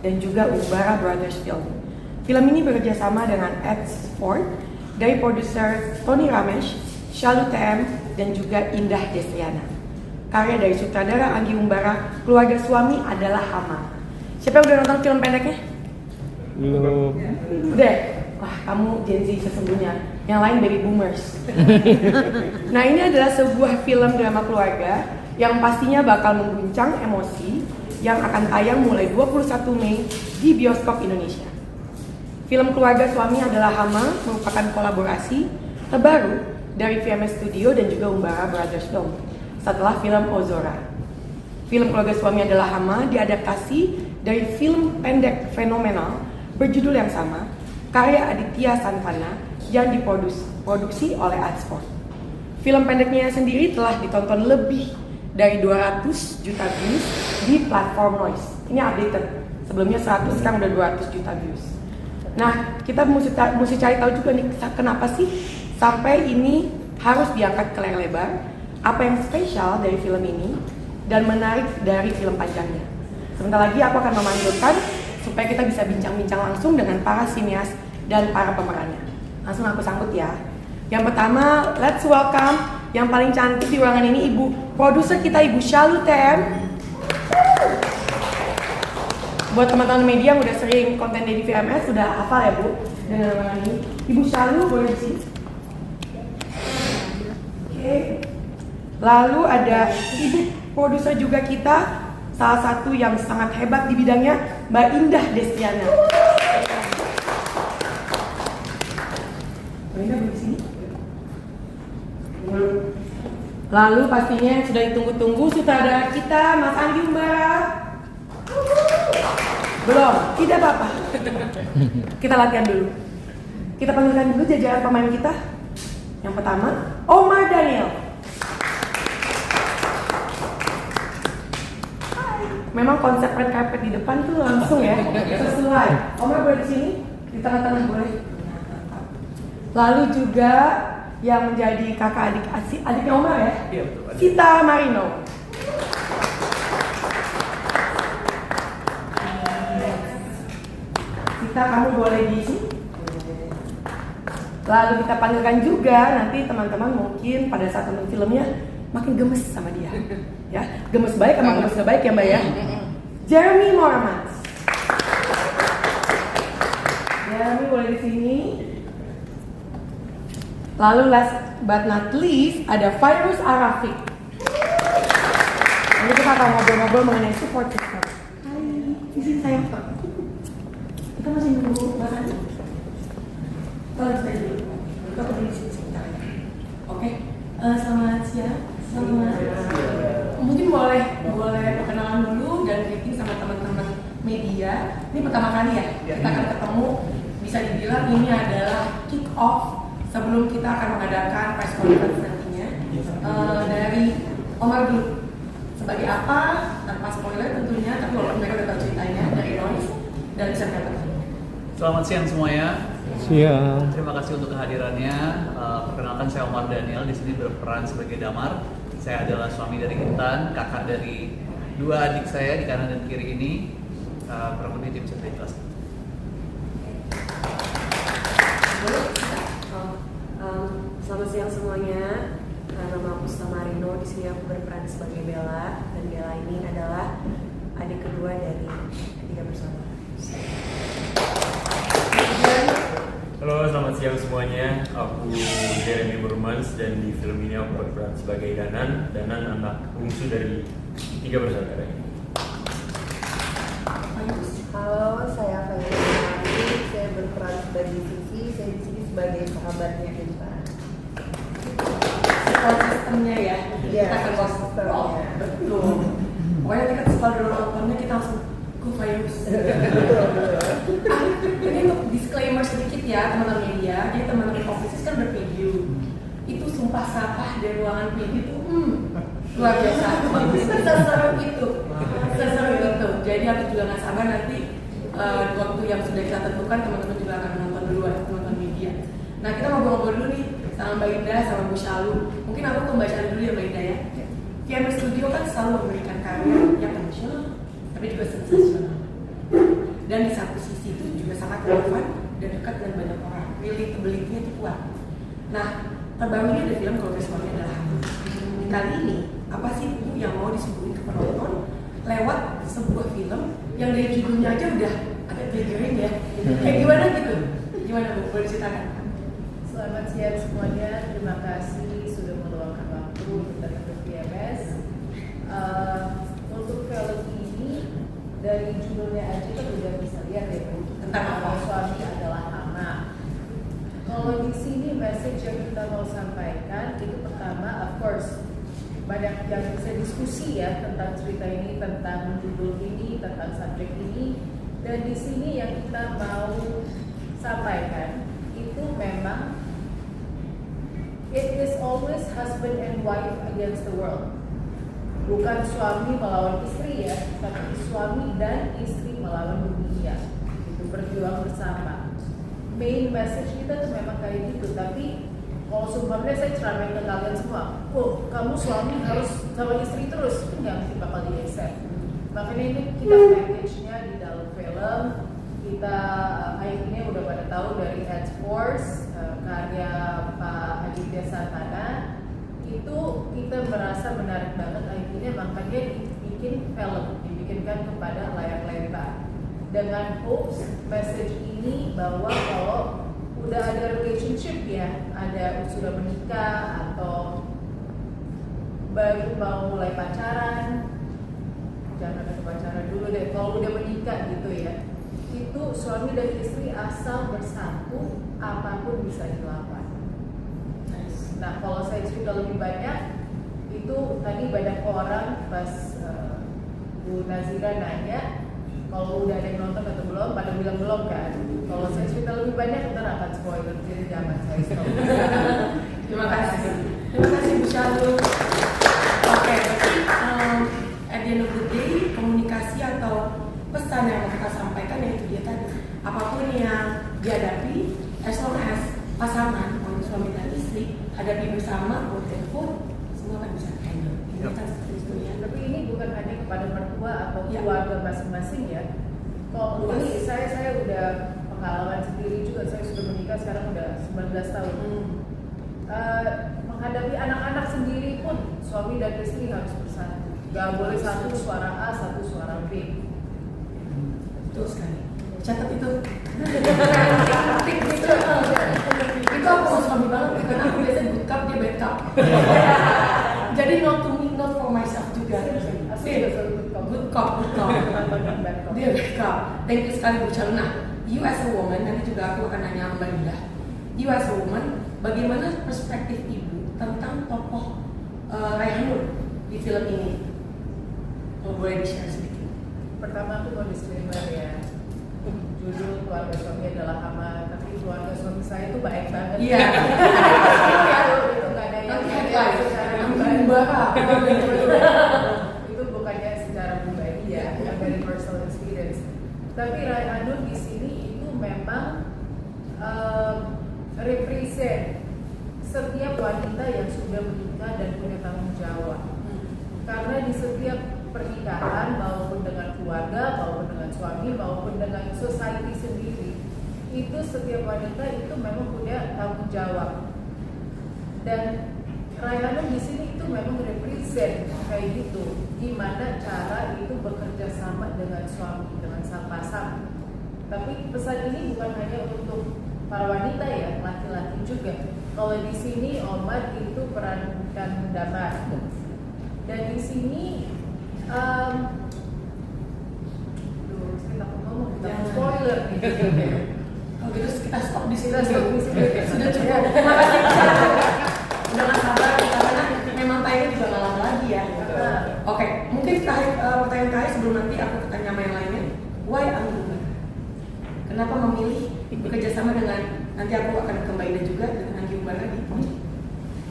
dan juga Umbara Brothers Film. Film ini bekerjasama dengan Edsport dari produser Tony Ramesh, Shalu TM, dan juga Indah Destiana. Karya dari sutradara Anggi Umbara, Keluarga Suami Adalah Hama. Siapa yang udah nonton film pendeknya? Belum. Udah? Wah, kamu Gen Z sesungguhnya. Yang lain baby boomers. Nah, ini adalah sebuah film drama keluarga yang pastinya bakal mengguncang emosi yang akan tayang mulai 21 Mei di bioskop Indonesia. Film Keluarga Suami Adalah Hama merupakan kolaborasi terbaru dari VMS Studio dan juga Umbara Brothers Film setelah film Ozora. Film Keluarga Suami Adalah Hama diadaptasi dari film pendek fenomenal berjudul yang sama, karya Aditya Santana yang diproduksi oleh Adsport. Film pendeknya sendiri telah ditonton lebih dari 200 juta views di platform Noise. Ini updated. Sebelumnya 100, sekarang udah 200 juta views. Nah, kita mesti cari tahu juga nih kenapa sih sampai ini harus diangkat ke layar lebar. Apa yang spesial dari film ini dan menarik dari film panjangnya. Sebentar lagi aku akan memanggilkan supaya kita bisa bincang-bincang langsung dengan para sinias dan para pemerannya. Langsung aku sambut ya. Yang pertama, let's welcome yang paling cantik di ruangan ini, Ibu produser kita, Ibu Shalu TM. Buat teman-teman media yang udah sering konten di VMS, udah hafal ya Bu dengan ruangan ini. Ibu Shalu boleh di sini. Oke. Lalu ada Ibu produser juga kita, salah satu yang sangat hebat di bidangnya, Mbak Indah Destiana. Mbak Indah boleh di sini. Lalu pastinya yang sudah ditunggu-tunggu sutradara kita, Mas Anggi Umbara. Belum? Tidak apa-apa. Kita latihan dulu. Kita panggilkan dulu jajaran pemain kita. Yang pertama, Omar Daniel. Memang konsep red carpet di depan tuh langsung ya, sesuai. Omar boleh di sini, di tengah-tengah boleh. Lalu juga yang menjadi kakak adiknya Omar ya? Iya betul. Sita Marino. Sita, kamu boleh di sini. Lalu kita panggilkan juga nanti teman-teman mungkin pada saat nonton filmnya makin gemes sama dia. Ya, gemes baik sama gemes gak baik ya Mbak ya. Jeremy Moramans. Jeremy boleh di sini. Lalu last but not least ada Virus Arafiq. Nanti kita akan ngobrol-ngobrol mengenai support system. Hai, di sini sayang. Kita masih nunggu makan. Kalau saya dulu, kita berdiri di sini sebentar ya. Oke, selamat siang. Mungkin boleh perkenalan dulu dan greeting sama teman-teman media. Ini pertama kali ya kita akan ketemu. Bisa dibilang ini adalah kick off sebelum kita akan mengadakan press conference nantinya. Dari Omar dulu. Sebagai apa? Tanpa spoiler tentunya, tapi walaupun mereka udah tahu ceritanya dari Noise dan bisa dapat. Selamat siang semuanya. Siang. Terima kasih untuk kehadirannya. Perkenalkan saya Omar Daniel, di sini berperan sebagai Damar. Saya adalah suami dari Intan, kakak dari dua adik saya di kanan dan kiri ini. Kurang lebih bisa saya jelaskan. Selamat siang semuanya. Nama aku Sita Marino. Di sini aku berperan sebagai Bella dan Bella ini adalah adik kedua dari Tiga Bersaudara. Halo, selamat siang semuanya. Aku Jeremy Moramans dan di film ini aku berperan sebagai Danan. Danan anak bungsu dari Tiga Bersaudara. Halo, saya Fairy. Saya berperan sebagai Sisi. Saya di sini sebagai sahabatnya Intan. Support sistemnya ya. Iya, Kita support sistemnya. Oh, betul. Pokoknya kita setelah dulu nontonnya kita langsung go virus. Ini untuk disclaimer sedikit ya teman-teman media. Jadi teman-teman offices kan udah preview. Itu sumpah sampah dari ruangan preview itu luar biasa. Seseru itu. Jadi aku juga nggak sabar nanti waktu yang sudah kita tentukan teman-teman juga akan menonton duluan, teman-teman media. Nah kita ngobrol-ngobrol dulu nih sama Mbak Indah sama Bu Shalu. Mungkin aku ke Mbak Shalu dulu ya Mbak Indah ya. VMS Studio kan selalu memberikan karya yang emosional tapi juga sensasional. dan di satu sisi itu juga sangat relevan dan dekat dengan banyak orang, relatability-nya itu kuat. Nah, terbaru ini ada film Keluarga Suami Adalah Hati. Kali ini apa sih Bu yang mau disuguhin ke penonton lewat sebuah film yang dari judulnya aja udah agak triggering ya? Kayak gimana gitu? Gimana Bu? Boleh ceritakan? Selamat siang semuanya, terima kasih sudah meluangkan waktu untuk datang ke PMS. Untuk film ini dari judulnya aja kan udah bisa lihat ya Bu, Tentang apa? Suami Adalah Anak. Kalau di sini message yang kita mau sampaikan itu pertama, of course, banyak yang bisa diskusi ya tentang cerita ini, tentang judul ini, tentang subjek ini. Dan di sini yang kita mau sampaikan itu memang it is always husband and wife against the world. Bukan suami melawan istri ya, tapi suami dan istri melawan dunia. Itu berjuang bersama. Main message kita tuh memang kayak gitu, tapi kalau sumpahnya saya ceramain ke kalian semua, oh kamu suami harus sama istri terus, itu nggak mesti bakal di accept. Makanya ini kita package-nya di dalam film. Kita akhirnya udah pada tahu dari Edge Force, karya Pak Aditya Santana, itu kita merasa menarik banget, akhirnya makanya dibikin film, dibikinkan kepada layar lebar dengan hopes message ini bahwa kalau udah ada relationship ya, ada sudah menikah atau baru mau mulai pacaran, jangan ada pacaran dulu deh, kalau udah menikah gitu ya, itu suami dan istri asal bersatu apapun bisa dilakukan. Nah kalau saya cerita lebih banyak, itu tadi banyak orang pas Bu Nazira nanya kalau udah ada yang nonton atau belum, pada bilang belum kan. Kalau saya cerita lebih banyak ntar akan spoiler, jadi jangan saya stop. Terima kasih Bu Shalul. Oke, berarti at the end of the day komunikasi atau pesan yang mau kita sampaikan yaitu dia tadi, apapun yang dihadapi, as long as pasangan suami dan istri hadapi bersama, quote and quote, semua akan bisa handle. Ini kan seperti itu ya. Tapi ini bukan hanya kepada mertua atau Ya. keluarga masing-masing ya. Kalau Luas. ini saya udah pengalaman sendiri juga, saya sudah menikah sekarang udah 19 tahun. Menghadapi anak-anak sendiri pun suami dan istri harus bersatu. Gak boleh satu suara A, satu suara B. Betul sekali. Catat itu. Itu aku mau suami banget karena aku biasanya good cup, dia bad cup. Jadi not to me, not for myself juga. Aku juga selalu Good cop. Dia bad cup. Thank you sekali Bu Shalul. Nah, you as a woman, nanti juga aku akan nanya Mbak Linda. You as a woman, bagaimana perspektif Ibu tentang tokoh Raihanur di film ini? Kalau boleh di-share sedikit. Pertama aku mau disclaimer ya, judul Keluarga Suami Adalah Aman, tapi keluarga suami saya itu baik banget. Iya. Itu nggak ada yang Nanti headline, secara Amin pribadi. Bapak. Itu bukannya secara pribadi ya, bukan dari personal experience. Tapi Raihanur di sini itu memang represent setiap wanita yang sudah menikah dan punya tanggung jawab. Karena di setiap pernikahan maupun dengan keluarga, maupun dengan suami, maupun dengan society sendiri, itu setiap wanita itu memang punya tanggung jawab. Dan Raihanur di sini itu memang represent kayak gitu, gimana cara itu bekerja sama dengan suami, dengan sang pasangan. Tapi pesan ini bukan hanya untuk para wanita ya, laki-laki juga. Kalau di sini Omar itu perankan Damar. Dan di sini saya takut ngomong, takut spoiler nih. Kalau gitu kita stop di sini. Kita stop di sini. Sudah cukup. Terima kasih Bu Shalul. Udah nggak sabar karena memang tayangnya juga nggak lama lagi ya. Oke, mungkin pertanyaan terakhir sebelum nanti aku tanya sama yang lainnya. Why Anggun? Kenapa memilih bekerja sama dengan, nanti aku akan ke Mbak Ida juga dengan Anggi Umbar lagi.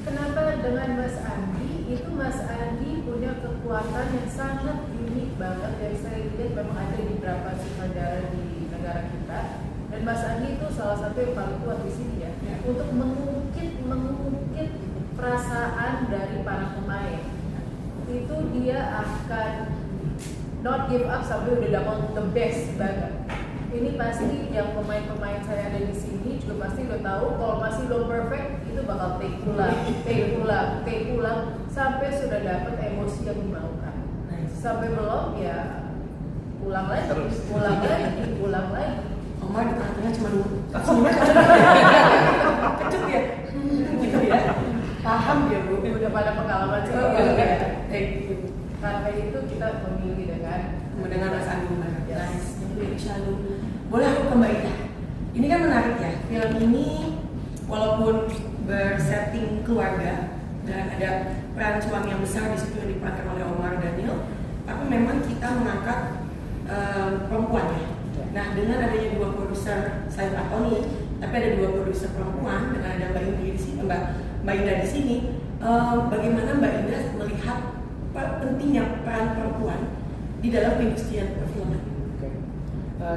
Kenapa dengan Mas Andi? Itu Mas Andi punya kekuatan yang sangat unik banget yang saya lihat memang ada di beberapa sutradara di negara kita. Dan Mas Andi itu salah satu yang paling kuat di sini ya, untuk mengungkit perasaan dari para pemain. Itu dia akan not give up sampai udah dapat the best banget. ini pasti yang pemain-pemain saya ada di sini juga pasti udah tahu kalau masih belum perfect itu bakal take ulang sampai sudah dapat emosi yang dimaukan. Sampai belum ya ulang lagi. Omar di tengah-tengah cuma dulu. Semua kecut ya. Gitu ya. Paham ya Bu. Udah pada pengalaman sih. Thank you. Karena itu kita memilih Dengan Mas Agung. Yes. Nice. Thank you Shalom. Boleh aku ke Mbak Ida? Ini kan menarik ya. Film ini walaupun bersetting keluarga dan ada peran suami yang besar di situ yang diperankan oleh Omar Daniel, tapi memang kita mengangkat perempuan ya. Nah, dengan adanya dua produser selain Pak Tony, tapi ada dua produser perempuan dengan ada Mbak Ida di sini, Mbak Ida di sini, bagaimana Mbak Ida melihat pentingnya peran perempuan di dalam industri perfilman? Oke.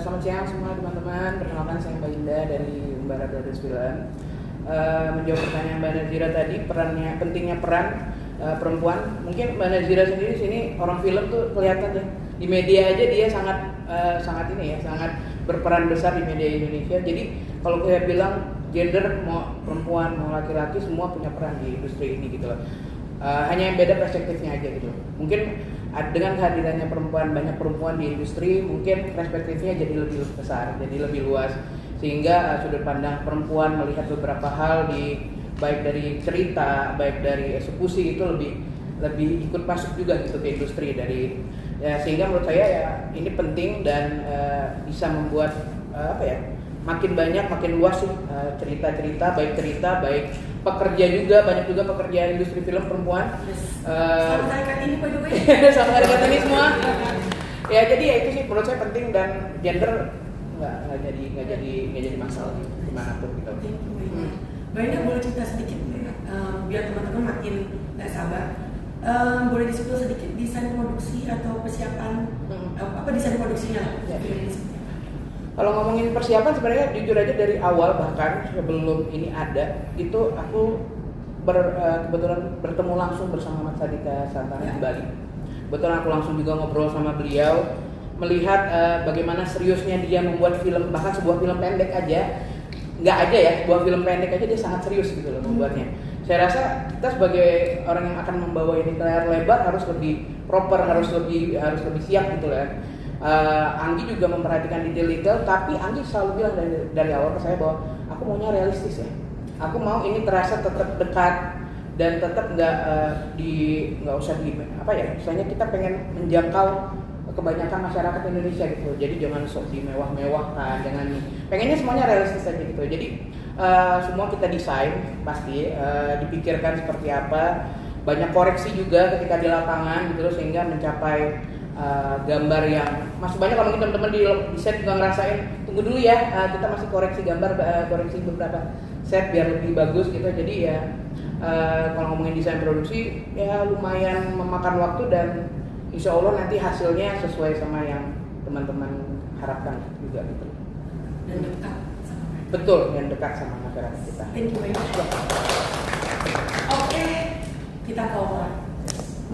Selamat siang semua teman-teman. Perkenalkan saya Mbak Inda dari Umbara Brothers Film. Menjawab pertanyaan Mbak Nazira tadi, pentingnya peran perempuan. Mungkin Mbak Nazira sendiri sini orang film tuh kelihatan ya. Di media aja dia sangat berperan besar di media Indonesia. Jadi kalau saya bilang gender mau perempuan mau laki-laki semua punya peran di industri ini gitu loh. Hanya yang beda perspektifnya aja gitu. Mungkin dengan kehadirannya banyak perempuan di industri, mungkin perspektifnya jadi lebih besar, jadi lebih luas, sehingga sudut pandang perempuan melihat beberapa hal baik dari cerita, baik dari eksekusi itu lebih ikut masuk juga gitu ke industri sehingga menurut saya ya ini penting dan bisa membuat makin banyak makin luas sih cerita baik pekerja juga, banyak juga pekerja industri film perempuan. Sama tarikat ini by the way. Sama tarikat ini semua. Ya jadi ya itu sih menurut saya penting dan gender nggak jadi masalah dimanapun gitu. Mbak Ina boleh cerita sedikit biar teman-teman makin nggak sabar. Boleh disebut sedikit desain produksi atau persiapan desain produksinya lah. Ya. Kalau ngomongin persiapan sebenarnya jujur aja dari awal bahkan sebelum ini ada itu aku kebetulan bertemu langsung bersama Mas Sadika Santana di Bali. Kebetulan aku langsung juga ngobrol sama beliau melihat bagaimana seriusnya dia membuat film, bahkan sebuah film pendek aja sebuah film pendek aja dia sangat serius gitu loh membuatnya. Saya rasa kita sebagai orang yang akan membawa ini ke layar lebar harus lebih proper, harus lebih siap gitu lah. Anggi juga memperhatikan detail-detail, tapi Anggi selalu bilang dari awal ke saya bahwa aku maunya realistis ya. Aku mau ini terasa tetap dekat dan tetap nggak usah misalnya kita pengen menjangkau kebanyakan masyarakat Indonesia gitu. Jadi jangan sok dimewah-mewahkan, pengennya semuanya realistis aja gitu. Jadi semua kita desain pasti dipikirkan seperti apa, banyak koreksi juga ketika di lapangan gitu loh, sehingga mencapai gambar yang masih banyak. Kalau mungkin teman-teman di set juga ngerasain tunggu dulu ya, kita masih koreksi gambar, koreksi beberapa set biar lebih bagus gitu. Jadi ya kalau ngomongin desain produksi ya lumayan memakan waktu dan insya Allah nanti hasilnya sesuai sama yang teman-teman harapkan juga gitu. Dan dekat sama mereka. Betul, yang dekat sama masyarakat kita. Thank you very much. Oke, kita ke Omar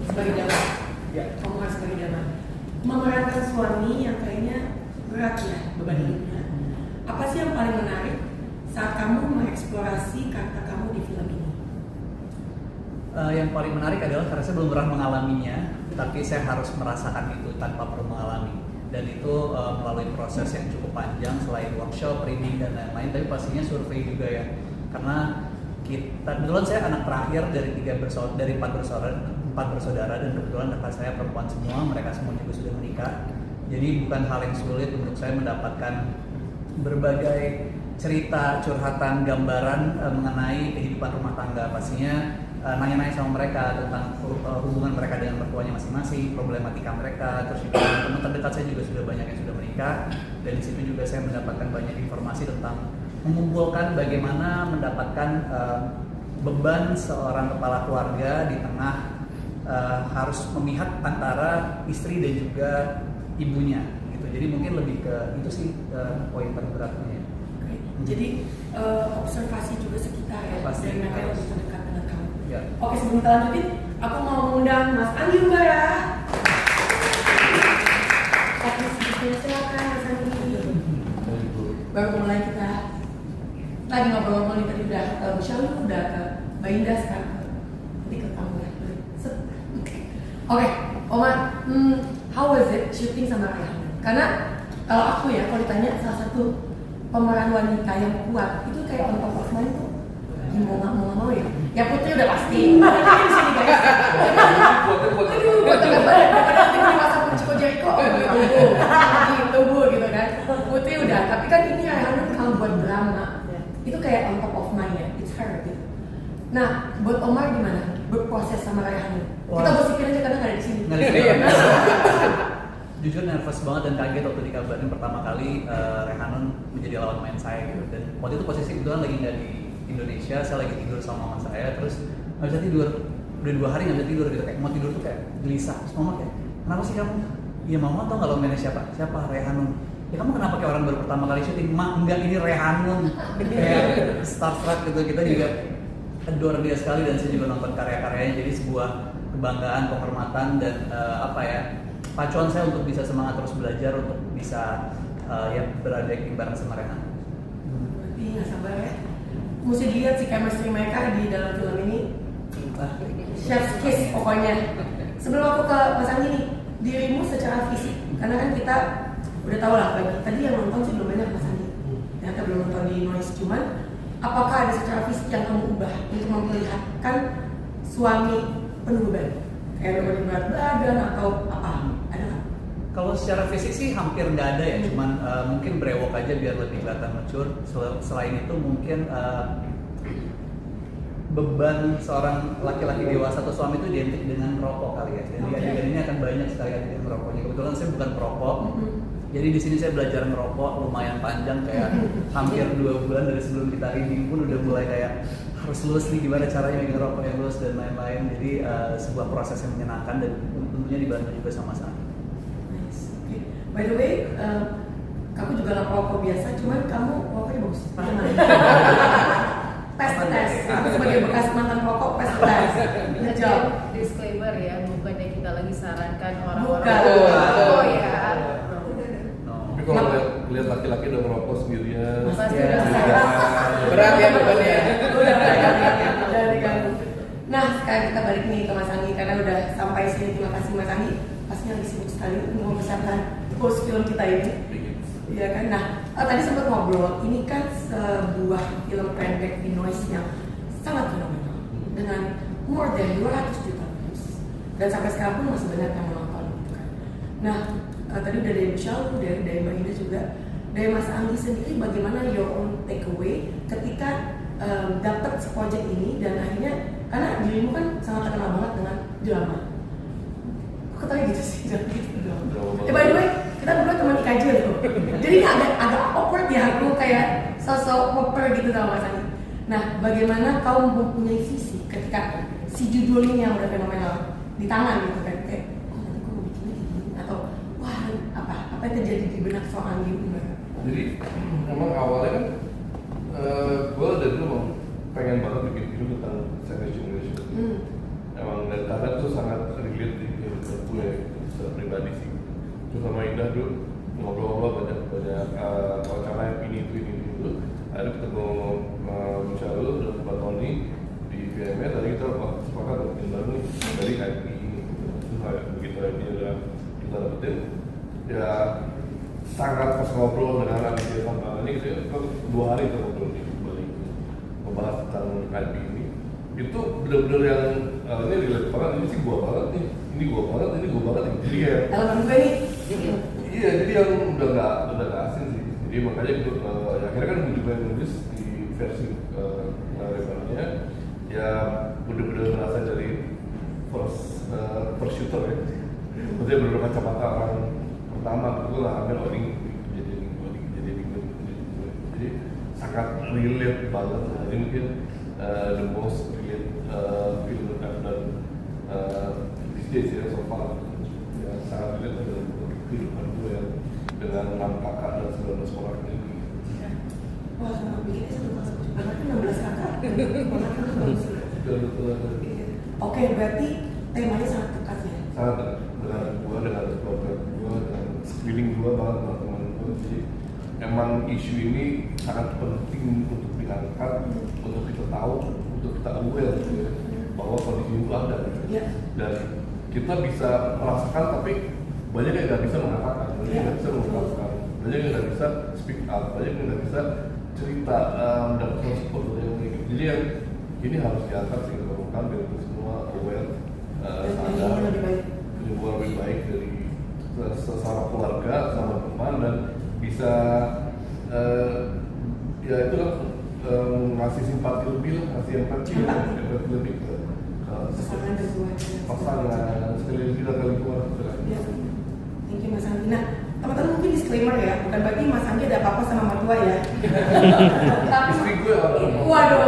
sebagai damar. Ya. Omar sebagai damar. Memerankan suami yang kayaknya berat ya beban hidupnya. Apa sih yang paling menarik saat kamu mengeksplorasi karakter kamu di film ini? Yang paling menarik adalah karena saya belum pernah mengalaminya, tapi saya harus merasakan itu tanpa perlu mengalami. Dan itu melalui proses yang cukup panjang selain workshop, reading dan lain-lain, tapi pastinya survei juga ya. Karena kebetulan saya anak terakhir dari empat bersaudara dan kebetulan kakak saya perempuan semua, mereka semua juga sudah menikah. Jadi bukan hal yang sulit untuk saya mendapatkan berbagai cerita, curhatan, gambaran mengenai kehidupan rumah tangga. Pastinya nanya-nanya sama mereka tentang hubungan mereka dengan mertuanya masing-masing, problematika mereka, terus juga teman terdekat saya juga sudah banyak yang sudah menikah, dan di situ juga saya mendapatkan banyak informasi tentang mengumpulkan bagaimana mendapatkan beban seorang kepala keluarga di tengah harus memihak antara istri dan juga ibunya gitu. Jadi mungkin lebih ke itu sih poin terberatnya. Jadi observasi juga sekitar ya, Pasti dan mereka yang harus. lebih terdekat dengan kamu. Ya. Oke, sebelum kita lanjutin, aku mau mengundang Mas Anggi Umbara. Silakan Mas Anggi. baru mulai kita tadi ngobrol-ngobrol nih, tadi udah Michelle udah ke Mbak Indah, sekarang nanti ke kamu ya. Oke, Omar, how was it shooting sama Rayhan? Karena kalau aku ya, kalau ditanya salah satu pemeran wanita yang kuat itu kayak on top of mind tuh, mau nggak mau ya. Ya Putri udah pasti. Putri di sini guys. Aduh, buat banget. Nanti di masa Chico Jericho, gitu bu, gitu kan. Putri udah, tapi kan ini Rayhan kalau buat drama itu kayak on top of mind ya, it's her gitu. Nah, buat Omar gimana berproses sama Rayhan? Kita gosipin aja karena nggak ada di sini. Nggak di sini. Jujur nervous banget dan kaget waktu dikabarin pertama kali Rayhan menjadi lawan main saya gitu. Dan waktu itu posisi kebetulan lagi nggak di Indonesia, saya lagi tidur sama mama saya, terus nggak bisa tidur, udah 2 hari nggak bisa tidur gitu, kayak mau tidur tuh kayak gelisah. Terus mama kayak, kenapa sih kamu? Iya mama tau nggak lawan mainnya siapa? Siapa? Rayhan. Ya kamu kenapa kayak orang baru pertama kali syuting? Mak, enggak, ini Rayhan. Kayak starstruck gitu, kita juga adore dia sekali dan saya juga nonton karya-karyanya, jadi sebuah kebanggaan, penghormatan dan apa ya, pacuan saya untuk bisa semangat terus belajar untuk bisa ya berada bareng sama Rayhan. Berarti nggak sabar ya. Mesti dilihat sih chemistry mereka di dalam film ini. Chef's kiss pokoknya. Sebelum aku ke Mas Anggi nih, dirimu secara fisik, karena kan kita udah tahu lah bagi tadi yang nonton sih belum banyak Mas Anggi. Ternyata belum nonton di Noise, cuman apakah ada secara fisik yang kamu ubah untuk memperlihatkan suami penuh beban? Kayak beban berat badan atau apa? Ada nggak? Kalau secara fisik sih hampir nggak ada ya, cuman mungkin brewok aja biar lebih kelihatan mature. Selain itu mungkin beban seorang laki-laki dewasa atau suami itu identik dengan rokok kali ya. Jadi adegan ini akan banyak sekali adegan merokoknya. Kebetulan saya bukan perokok, jadi di sini saya belajar ngerokok lumayan panjang, kayak hampir 2 bulan dari sebelum kita reading pun udah mulai kayak harus lulus nih, gimana caranya megang rokok yang lulus dan lain-lain. Jadi sebuah proses yang menyenangkan dan tentunya dibantu juga sama Sang. Nice. Okay. By the way, kamu juga lah perokok biasa, cuman kamu rokoknya bagus. Tes. Aku sebagai bekas mantan perokok, tes. Ngejawab. Disclaimer ya, bukannya kita lagi sarankan orang-orang. Bukan. Oh ya. Tapi kalau lihat laki-laki udah merokok sendirian, Pasti Ya. udah salah. Berat ya bebannya. Nah, sekarang kita balik nih ke Mas Anggi karena udah sampai sini. Terima kasih Mas Anggi. Pastinya lagi sibuk sekali untuk mempersiapkan post film kita ini. Iya kan? Nah, tadi sempat ngobrol. Ini kan sebuah film pendek di Noise yang sangat fenomenal dengan more than 200 juta views. Dan sampai sekarang pun masih banyak yang menonton gitu kan. Nah, tadi udah dari Michelle, dari Mbak Indah juga, dari Mas Anggi sendiri, bagaimana your own takeaway ketika dapat si project ini dan akhirnya karena dirimu kan sangat terkenal banget dengan drama. Kok ketawa gitu sih, jangan gitu dong. By the way, kita berdua teman IKJ loh. Jadi ini agak awkward ya, aku kayak sosok popper gitu sama Mas Anggi. Nah, bagaimana kau mempunyai visi ketika si judul ini yang udah fenomenal di tangan gitu kan, kayak oh nanti gue mau bikinnya gini atau wah apa yang terjadi di benak seorang Anggi gimana? jadi emang awalnya kan gue dari dulu mau pengen banget bikin film tentang second generation. Emang dan karena itu sangat relate di kehidupan gue secara pribadi sih. Terus sama Indah dulu ngobrol-ngobrol banyak wacana yang ini itu. Ada ketemu Michelle dan Pak Tony di VMA, tadi kita sepakat bikin baru nih dari IP ini. Terus begitu IP udah kita dapetin, ya sangat pas ngobrol dengan Anissa sama ini gitu ya. 2 hari kita ngobrol di Bali membahas tentang IP ini. Itu benar-benar yang ini relate banget, ini sih gua banget nih, ini gua banget nih. Jadi kayak Elemen gue nih. iya, jadi yang udah nggak asing sih. Jadi makanya itu akhirnya kan gue juga nulis di versi referennya ya bener-bener merasa dari first shooter ya. Maksudnya bener-bener kacamata orang pertama itu lah ambil coding jadi sangat relate banget. Jadi mungkin the most relate film I've done these days ya so far. Ya sangat relate dengan kehidupan gue yang dengan 6 kakak dan 19 orang ini. Wah, sama bikinnya 1 tahun kan 16 kakak. Oke, berarti temanya sangat dekat ya. Sangat dengan gue, dengan keluarga gue, dengan screening gue banget sama teman gue. Jadi emang isu ini sangat penting untuk diangkat, untuk kita tahu, untuk kita aware gitu ya, bahwa kondisi itu ada gitu. Dan kita bisa merasakan tapi banyak yang nggak bisa mengatakan, banyak yang nggak bisa mengungkapkan, banyak yang nggak bisa speak up, banyak yang nggak bisa cerita mendapatkan support dari yang gitu. Jadi yang ini harus diangkat sih biar kita semua aware, sadar, hubungan lebih baik dari sesama keluarga, sama teman, dan bisa ya itu kan ngasih simpati lebih lah, ngasih empati lebih ke pasangan, sekali lebih dan kali keluar. Ya. Thank you Mas Anggi. Nah, teman-teman mungkin disclaimer ya, bukan berarti Mas Anggi ada apa-apa sama mertua ya. Tapi istri gue waduh.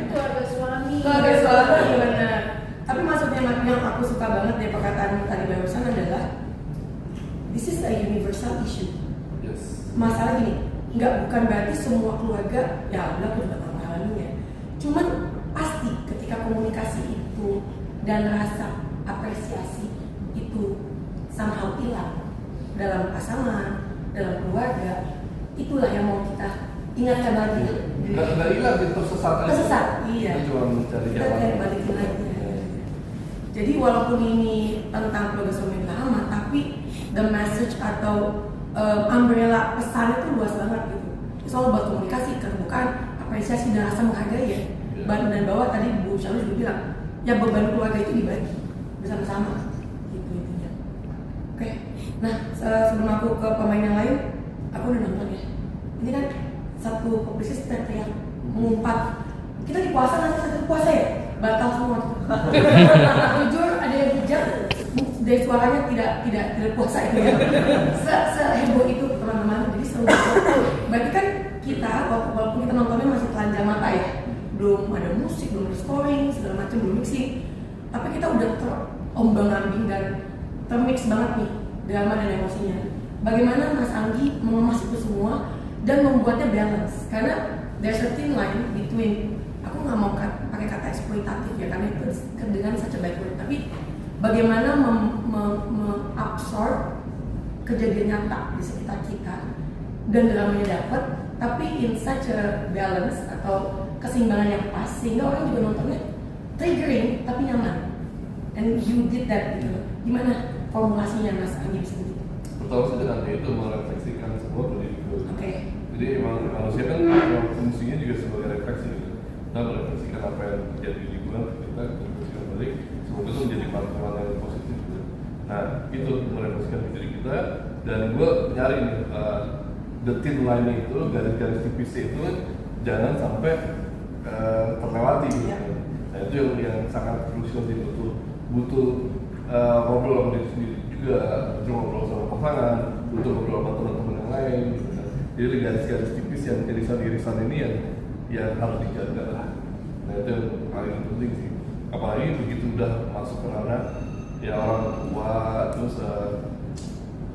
Keluarga suami. Benar. Tapi maksudnya yang aku suka banget dari perkataan tadi barusan adalah this is a universal issue. Yes. Masalah gini, bukan berarti semua keluarga ya aku juga pernah mengalaminya. Cuman pasti ketika komunikasi itu dan rasa apresiasi itu somehow hilang dalam pasangan, dalam keluarga, itulah yang mau kita ingatkan lagi. Nggak hilang, tersesat. Iya. Kita cuma mencari Kita kayak balikin lagi. Jadi walaupun ini tentang keluarga suami lama, tapi the message atau umbrella pesannya itu luas banget gitu. Soal buat komunikasi, keterbukaan, apresiasi dan rasa menghargai ya. Dan bahwa tadi Bu Syarul juga bilang, ya beban keluarga itu dibagi bersama-sama. Gitu intinya. Oke. Nah, sebelum aku ke pemain yang lain, aku udah nonton ya. Ini kan satu publisis teriak mengumpat. Kita di puasa nanti satu puasa ya, batal semua. Jujur ada yang bijak dari suaranya tidak puasa itu ya. Seheboh itu teman-teman. Jadi seru banget. Berarti kan kita walaupun kita nontonnya masih telanjang mata ya, belum ada musik, belum ada scoring, segala macam, belum mixing. Tapi kita udah terombang-ambing dan termix banget nih drama dan emosinya. Bagaimana Mas Anggi mengemas itu semua dan membuatnya balance? Karena there's a thin line between, aku nggak mau pakai kata eksploitatif ya, karena itu dengan such a bad word. Tapi bagaimana mengabsorb kejadian nyata di sekitar kita dan dramanya dapat, tapi in such a balance atau keseimbangan yang pas sehingga orang juga nontonnya triggering tapi nyaman. And you did that gitu. Gimana formulasinya Mas Anggi bisa begitu? Pertama sih dengan itu merefleksikan semua diri gue. Oke. Jadi emang manusia kan emang fungsinya juga sebagai refleksi gitu. Kita merefleksikan apa yang terjadi di lingkungan kita, merefleksikan balik, semoga itu menjadi pandangan yang positif gitu. Nah itu merefleksikan diri kita, dan gue nyari nih the thin line itu, garis-garis tipis itu jangan sampai terlewati gitu. Nah itu yang sangat krusial sih, butuh ngobrol sama diri sendiri juga, butuh ngobrol sama pasangan, butuh ngobrol sama teman-teman yang lain gitu. Jadi garis-garis tipis yang irisan-irisan ini yang harus dijaga lah. Nah itu yang paling penting sih. Apalagi begitu udah masuk ke ranah ya orang tua, terus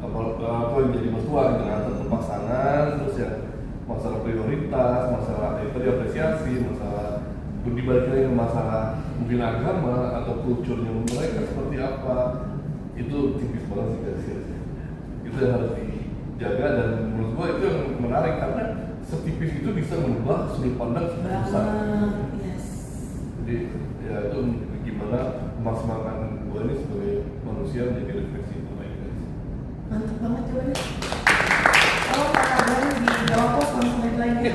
apa yang jadi mertua gitu, tentang pasangan, terus yang masalah prioritas, masalah apresiasi, masalah dibalik ke masalah mungkin agama atau kulturnya mereka seperti apa, itu tipis banget sih garis-garisnya. Itu yang harus dijaga, dan menurut gua itu yang menarik karena setipis itu bisa mengubah sudut pandang sangat besar. Yes. Jadi ya itu gimana memaksimalkan gua ini sebagai manusia menjadi refleksi itu baik guys. Mantap banget jawabannya. Kalau kakak bilang dijawab kok langsung lainnya.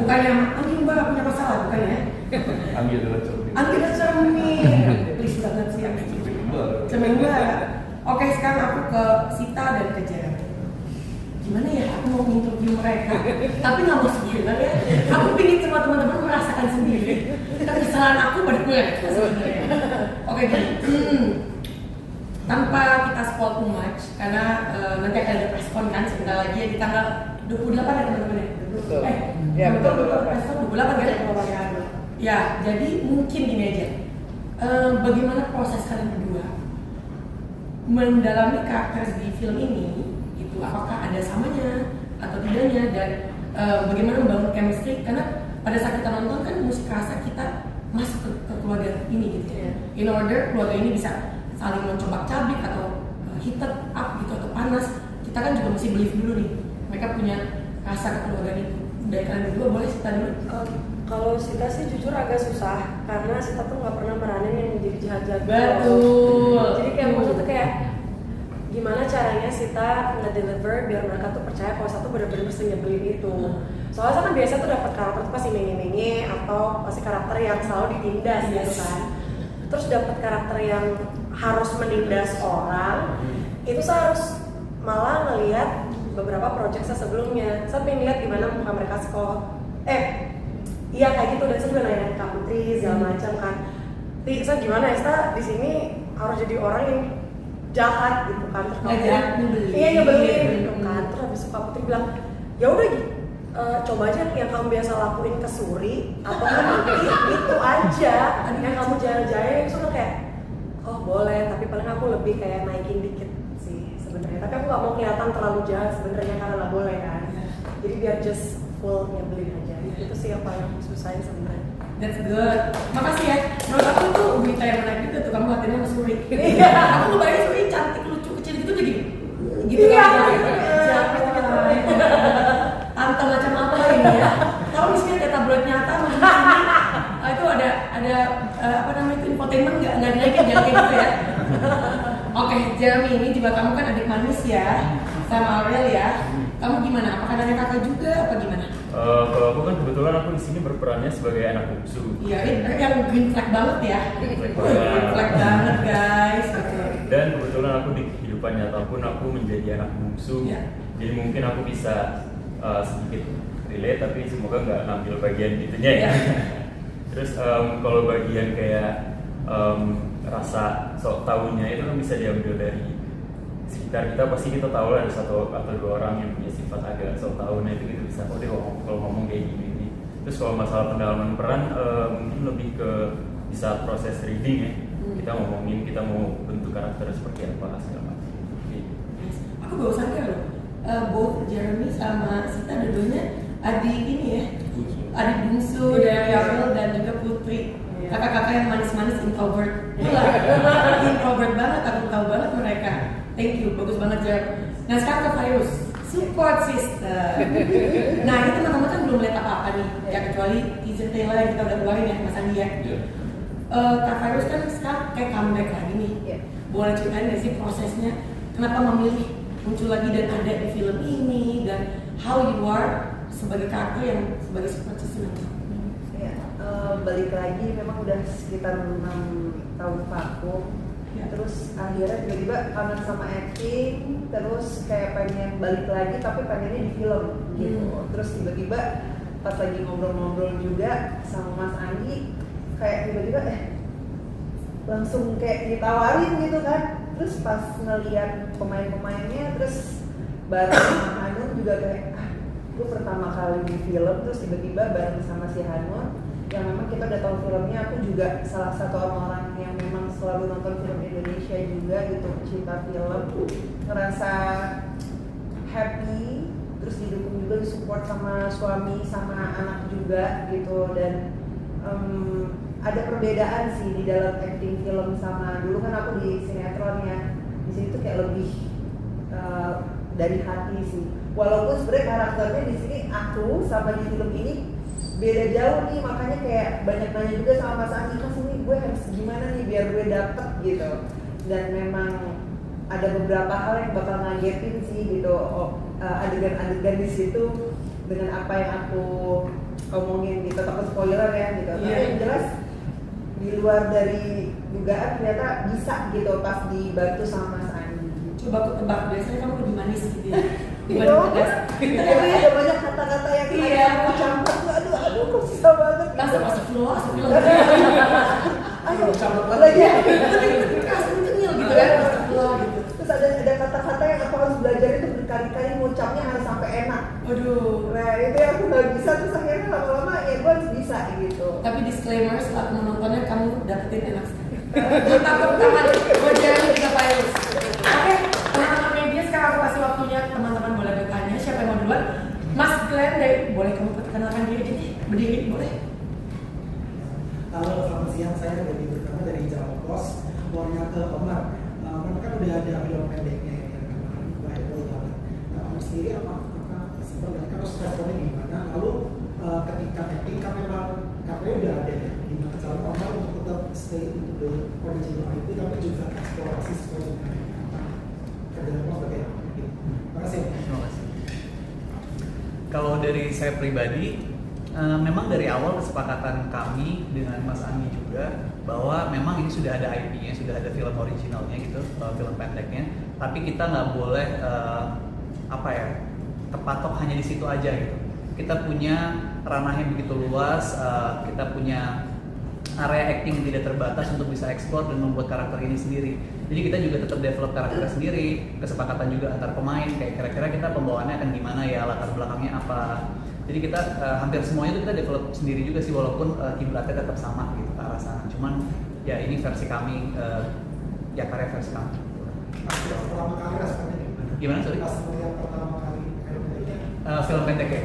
Bukan yang Anggi mbak punya masalah, bukan ya? Anggi adalah cermin. Anggi adalah cermin. Please banget sih Anggi. Cermin mbak. Oke, sekarang aku ke Sita dan ke Jeremy. Gimana ya, aku mau interview mereka, tapi nggak mau spoiler ya. Aku pingin semua teman-teman merasakan sendiri kekesalan aku pada mereka sebenarnya. Oke, tanpa kita spoil too much, karena nanti akan ada preskon kan sebentar lagi ya, di tanggal 28 ya teman-teman ya? Betul. Ya betul, preskon 28 kan? Ya, jadi mungkin gini aja, bagaimana proses kalian berdua mendalami karakter di film ini, itu apakah ada samanya atau tidaknya, dan bagaimana membangun chemistry, karena pada saat kita nonton kan musik rasa kita masuk ke keluarga ini gitu ya. In order keluarga ini bisa saling mencoba cabik atau heated up gitu atau panas, kita kan juga mesti believe dulu nih mereka punya rasa kekeluargaan itu. Dari kalian berdua boleh Sita dulu. Kalau Sita sih jujur agak susah karena Sita tuh nggak pernah meranin yang menjadi jahat-jahat. Betul. Jadi kayak maksudnya kayak gimana caranya Sita nge-deliver biar mereka tuh percaya kalau satu benar-benar bisa nyebelin itu. Soalnya kan biasa tuh dapat karakter tuh pasti menye-menye atau pasti karakter yang selalu ditindas gitu kan. Terus dapat karakter yang harus menindas orang, itu saya harus malah ngelihat beberapa project saya sebelumnya. Saya pengen lihat gimana muka mereka sekolah. Iya kayak gitu, dan saya juga nanya Kak Putri segala macam kan. Saya gimana ya, saya di sini harus jadi orang yang jahat gitu kan. Iya nyebelin gitu kan. Terus habis Kak Putri bilang, ya udah coba aja yang kamu biasa lakuin ke Suri atau ke Putri itu aja yang kamu jaya-jaya. Terus kayak, oh boleh, tapi paling aku lebih kayak naikin dikit sih sebenarnya. Tapi aku nggak mau kelihatan terlalu jahat sebenarnya karena nggak boleh kan. Jadi biar just full nyebelin aja. Itu sih yang paling susahin sebenarnya. That's good. Makasih ya. Menurut aku tuh berita yang menarik juga tuh kamu latihannya sama Suri. Aku ngebayangin Suri cantik, lucu, kecil gitu tuh gini. Gitu kan. Tante macam apa ini ya? Kalau misalnya ada tabloid nyata itu ada apa namanya itu infotainment nggak naikin jangan kayak gitu ya. Oke, Jeremy ini juga kamu kan adik manis ya sama Aurel ya. Kamu gimana? Apakah ada kakak juga apa gimana? Kalau aku kan kebetulan aku di sini berperannya sebagai anak bungsu. Iya, yang green flag banget ya. Green flag banget guys. Dan kebetulan aku di kehidupan nyata pun aku menjadi anak bungsu. Jadi mungkin aku bisa sedikit relate, tapi semoga nggak ngambil bagian itunya ya. Terus kalau bagian kayak rasa sok tahunya itu kan bisa diambil dari sekitar kita. Pasti kita tahu lah ada satu atau dua orang yang punya sifat agak sok tahu, nah itu kita bisa kalau ngomong kayak gini. Terus kalau masalah pendalaman peran mungkin lebih ke bisa proses reading ya. Kita ngomongin kita mau bentuk karakter seperti apa segala macam. Aku baru sadar loh, both Jeremy sama Sita dua-duanya adik ini ya, adik bungsu dari Aurel dan juga Putri. Kakak-kakak yang manis-manis introvert. Introvert banget, aku tahu banget mereka. Thank you, bagus banget Jer. Nah sekarang ke Virus, support system. Nah ini teman-teman kan belum lihat apa-apa nih, ya kecuali teaser trailer yang kita udah keluarin ya Mas Andi ya. Kak Virus kan sekarang kayak comeback lagi nih. Boleh ceritain nggak sih prosesnya? Kenapa memilih muncul lagi dan ada di film ini, dan how you are sebagai karakter yang sebagai support system? Balik lagi memang udah sekitar 6 tahun vakum. Terus akhirnya tiba-tiba kangen sama acting, terus kayak pengen balik lagi tapi pengennya di film gitu. Terus tiba-tiba pas lagi ngobrol-ngobrol juga sama Mas Andi, kayak tiba-tiba langsung kayak ditawarin gitu kan. Terus pas ngeliat pemain-pemainnya, terus bareng sama Hanun juga kayak gue pertama kali di film, terus tiba-tiba bareng sama si Hanun yang memang kita udah tahu filmnya. Aku juga salah satu orang yang memang selalu nonton film Indonesia juga gitu, pecinta film, ngerasa happy, terus didukung juga, disupport sama suami sama anak juga gitu. Dan ada perbedaan sih di dalam acting film sama dulu kan aku di sinetron ya. Di sini tuh kayak lebih dari hati sih. Walaupun sebenarnya karakternya di sini aku sama di film ini beda jauh nih, makanya kayak banyak nanya juga sama Mas Andi, Mas ini gue harus gimana nih biar gue dapet gitu. Dan memang ada beberapa hal yang bakal ngagetin sih gitu, adegan-adegan di situ dengan apa yang aku omongin gitu, takut spoiler ya gitu. Tapi yang jelas di luar dari dugaan ternyata bisa gitu pas dibantu sama Mas Andi. Coba aku tebak, biasanya kamu lebih manis gitu ya. Dibanding tegas. Ada banyak kata-kata yang aku campur tuh, aduh kok susah banget gitu. Langsung astagfirullah. Ayo campur lagi. Langsung cengil gitu kan, astagfirullah gitu. Terus ada kata-kata yang aku harus belajar itu berkali-kali, ngucapnya harus sampai enak. Aduh. Nah itu yang aku nggak bisa, terus akhirnya lama-lama ya gue harus bisa gitu. Tapi disclaimer, setelah aku menontonnya kamu dapetin enak sekali. Tepuk tangan buat Jeremy juga Virus. Oke, teman-teman media sekarang aku kasih waktunya, teman-teman boleh bertanya. Siapa yang mau duluan? Mas Glenn, boleh kamu perkenalkan diri aja nih, berdiri boleh. Halo, selamat siang. Saya dari pertama dari Jawa Pos. Warnya ke Omar. Kan udah ada film pendeknya yang kemarin, gue heboh banget. Omar sendiri apakah sebenarnya harus responnya gimana. Lalu ketika acting kan memang karyanya udah ada ya, gimana cara orang untuk tetap stay into the original IP tapi juga eksplorasi sesuai dengan kerjaan lo sebagai apa gitu. Terima kasih. Terima kasih. Kalau dari saya pribadi, memang dari awal kesepakatan kami dengan Mas Andi juga bahwa memang ini sudah ada IP-nya, sudah ada film originalnya gitu, film pendeknya. Tapi kita nggak boleh terpatok hanya di situ aja gitu. Kita punya ranah yang begitu luas, kita punya area acting yang tidak terbatas untuk bisa eksplor dan membuat karakter ini sendiri. Jadi kita juga tetap develop karakter sendiri, kesepakatan juga antar pemain, kayak kira-kira kita pembawaannya akan gimana ya, latar belakangnya apa. Jadi kita hampir semuanya itu kita develop sendiri juga sih, walaupun kiblatnya tetap sama gitu ke arah sana. Cuman ya ini versi kami, ya karya versi kami. Yang pertama kali responnya Gimana sorry? Pas yang pertama kali Film pendeknya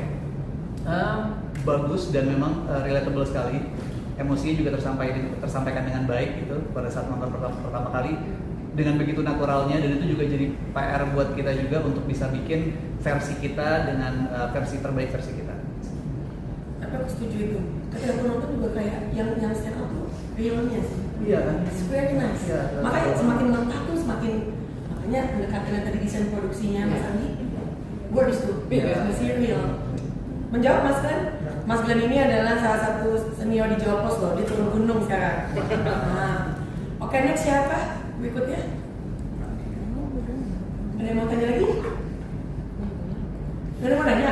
bagus dan memang relatable sekali. Emosinya juga tersampaikan dengan baik gitu pada saat nonton pertama kali, dengan begitu naturalnya, dan itu juga jadi PR buat kita juga untuk bisa bikin versi kita dengan versi terbaik versi kita. Tapi aku setuju itu. Ketika aku nonton juga kayak yang stand up tuh realnya sih. Iya kan? It's very nice. Iya, Makanya semakin lengkap tuh makanya mendekat dengan tadi desain produksinya Mas Andi. Works tuh, masih real. Menjawab Mas Glenn? Mas Glenn ini adalah salah satu senior di Jawa Pos loh, dia turun gunung sekarang. Oke, next siapa? Berikutnya? Ada yang mau tanya lagi? Ada yang mau nanya?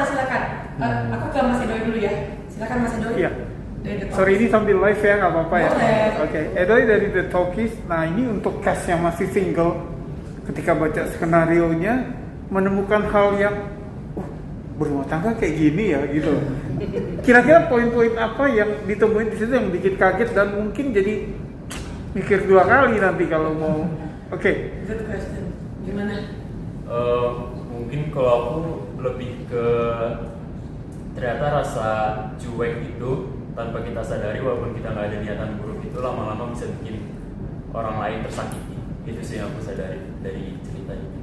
Silakan. Aku ke Mas Edoy dulu ya. Silakan Mas Edoy. Iya. Dari The Sorry ini sambil live ya, nggak apa-apa ya. Boleh. Oke, Edoy dari The Talkies. Nah ini untuk cast yang masih single, ketika baca skenarionya menemukan hal yang berumah tangga kayak gini ya gitu. Kira-kira poin-poin apa yang ditemuin di situ yang bikin kaget dan mungkin jadi mikir dua kali nanti kalau mau. Oke. Good question. Gimana? Mungkin kalau aku lebih ke ternyata rasa cuek itu tanpa kita sadari, walaupun kita nggak ada niatan buruk, itu lama-lama bisa bikin orang lain tersakiti. Itu sih yang aku sadari dari cerita ini.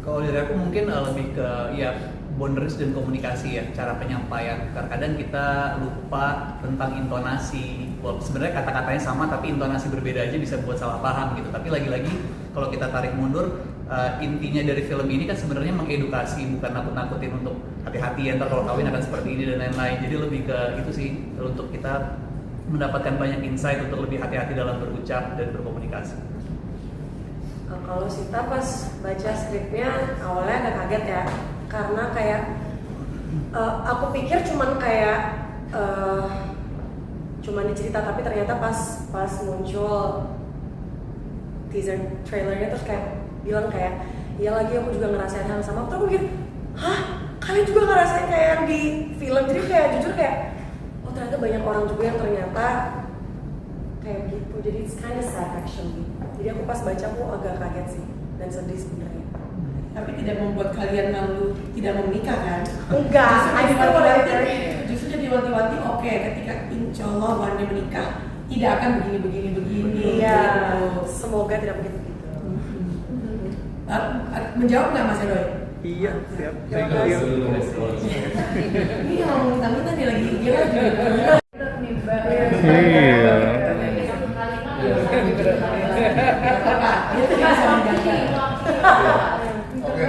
Kalau dari aku mungkin lebih ke ya boundaries dan komunikasi ya, cara penyampaian. Kadang kita lupa tentang intonasi. Sebenarnya kata-katanya sama tapi intonasi berbeda aja bisa buat salah paham gitu. Tapi lagi-lagi kalau kita tarik mundur, intinya dari film ini kan sebenarnya mengedukasi, bukan nakut-nakutin untuk hati-hati ya, ntar kalau kawin akan seperti ini dan lain-lain. Jadi lebih ke itu sih, untuk kita mendapatkan banyak insight untuk lebih hati-hati dalam berucap dan berkomunikasi. Kalau Sita pas baca skripnya awalnya agak kaget ya, karena kayak aku pikir cuman dicerita, tapi ternyata pas muncul teaser trailernya terus kayak bilang kayak iya lagi aku juga ngerasain hal sama. Terus aku mikir, hah kalian juga ngerasain kayak yang di film? Jadi kayak jujur kayak oh ternyata banyak orang juga yang ternyata kayak gitu. Jadi it's kind of sad actually. Jadi aku pas baca aku agak kaget sih dan sedih sebenarnya. Tapi tidak membuat kalian lalu tidak mau menikah kan? Enggak, Justru jadi wanti-wanti oke, ketika insya Allah Wanda menikah tidak akan begini. Iya, gitu. semoga tidak begitu. Menjawab nggak Mas Edoy? Iya, siap. Ini yang mau minta dia lagi gila. Iya. Oke,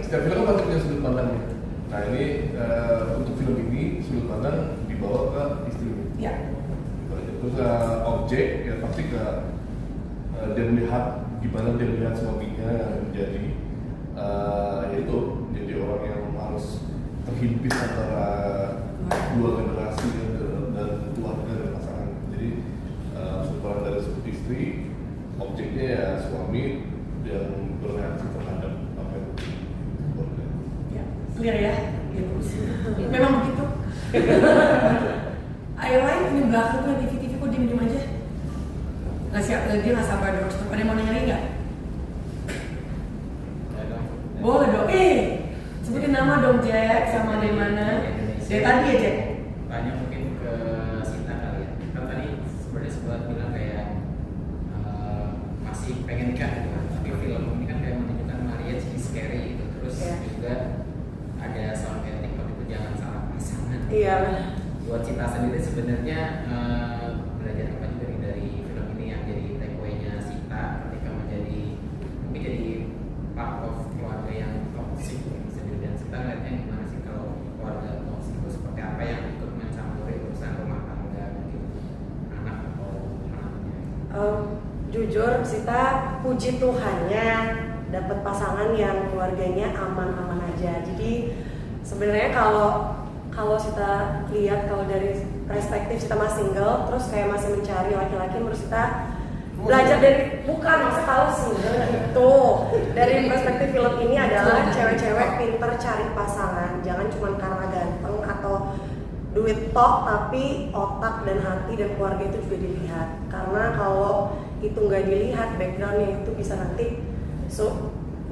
setiap film kan punya sudut pandangnya. Nah ini untuk film ini sudut pandang dibawa ke istrinya. Ya. Terus objek ya pasti ke dia melihat gimana dia melihat suaminya yang menjadi yaitu jadi orang yang harus terhimpit antara dua generasi dan keluarga dan pasangan. Jadi sudut pandang dari istri, objeknya ya suami yang bereaksi terhadap apa yang keluarga. Ya, clear ya. Memang begitu. Airline ini belakang tuh TV kok diem aja. Nggak siap, dia nggak sabar dong. Ada yang mau nanya nggak? Boleh dong. Sebutin nama dong Jack, sama dari mana? Dari tadi ya Jack. Tanya mungkin ke Sinta kali ya. Kan tadi sebenarnya sempat bilang kayak masih pengen nikah gitu kan. Tapi film ini kan kayak menunjukkan Maria Sita sendiri sebenarnya belajar apa juga nih dari film ini yang jadi takeaway-nya Sita ketika menjadi mungkin jadi part of keluarga yang toxic sendiri, dan Sita ngeliatnya gimana sih kalau keluarga toxic itu seperti apa yang ikut mencampuri urusan rumah tangga gitu, anak atau anaknya? Jujur, Sita puji Tuhannya dapat pasangan yang keluarganya aman-aman aja. Jadi sebenarnya kalau Sita lihat, kalau dari perspektif Sita masih single, terus kayak masih mencari laki-laki, menurut Sita belajar dari, bukan maksudnya kalau single itu dari perspektif film ini adalah cewek-cewek pinter cari pasangan, jangan cuma karena ganteng atau duit tok, tapi otak dan hati dan keluarga itu juga dilihat. Karena kalau itu nggak dilihat, backgroundnya itu bisa nanti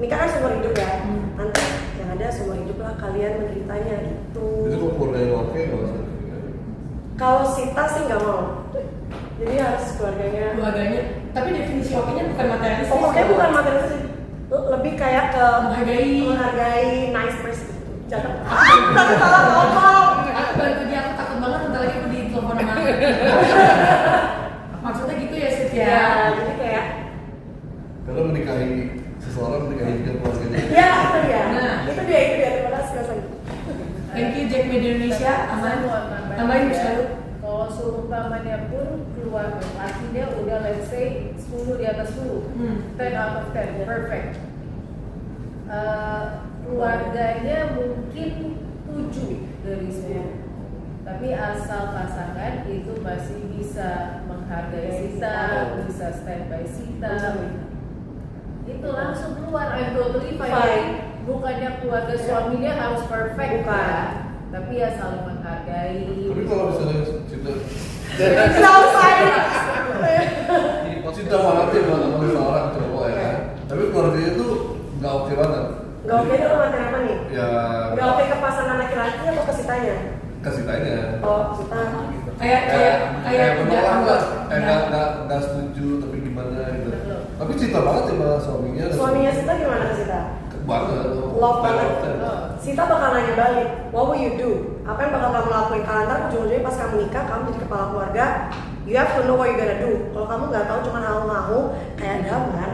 nikah kan seumur hidup ya, nanti yang ada seumur hidup lah kalian menderitanya gitu. Itu kok keluarganya oke nggak usah. Kalau Sita sih nggak mau, jadi harus keluarganya. Tapi definisi oke-nya bukan materialistis. Pokoknya bukan materialistis, lebih kayak ke menghargai nice person. Jangan tapi salah ngomong. Aku balik lagi, aku takut banget bentar lagi aku ditelepon sama maksudnya gitu ya Sit ya? Ya, jadi kayak Karena menikahi seseorang, menikahi juga keluarganya. ya itu dia. Nah. Itu dia. Terima kasih Mas Anggi. Thank you Jack Media Indonesia. Aman. Tambahin bisa lu. Kalau seumpamanya pun keluar, artinya udah let's say 10 di atas 10, 10 out of 10, perfect. Keluarganya mungkin 7 dari 10. Tapi asal pasangan itu masih bisa menghargai Sita, bisa stand by Sita, itu langsung keluar. I'm totally fine. Bukannya keluarga suaminya harus perfect, Bukan. ya, tapi ya saling menghargai. Tapi kalau misalnya cinta cinta banget ya sama seorang cowok ya, tapi keluarganya tuh nggak oke banget. Nggak oke itu sama apa nih? Ya Nggak oke ke pasangan laki-laki atau ke Sitanya? kasih tanya. Oh, Sita. Kayak menolak nggak setuju tapi gimana gitu. Tapi cinta banget ya sama suaminya. Suaminya Sita gimana ke Sita? Banget. Love banget. Sita bakal nanya balik, what will you do? Apa yang bakal kamu lakuin? Karena ntar ujung-ujungnya pas kamu nikah, kamu jadi kepala keluarga, you have to know what you gonna do. Kalau kamu nggak tahu cuma halu-halu kayak Damar,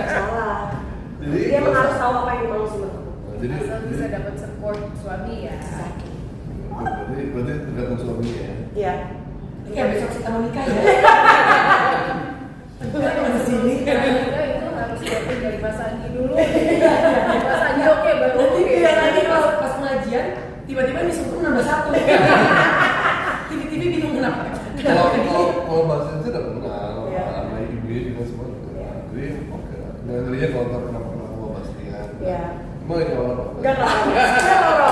salah. Jadi Dia emang harus tahu apa yang dimau sama kamu. Asal bisa dapat support suami ya. Berarti tergantung suaminya ya. Iya. Kayak besok kita mau nikah ya. Di sini itu harus siapin dari Mas Andi dulu. Mas Andi oke baru Nanti oke. biar lagi pas pengajian tiba-tiba disuruh nambah 1. TV bingung kenapa. Kalau bahasa itu udah kenal, Iya. sama ibu-ibu juga semua udah kenal. Jadi oke lah. Nggak ngerinya kalau ntar kenapa mau bahas dia. Iya. Emang ini orang apa? Enggak apa-apa.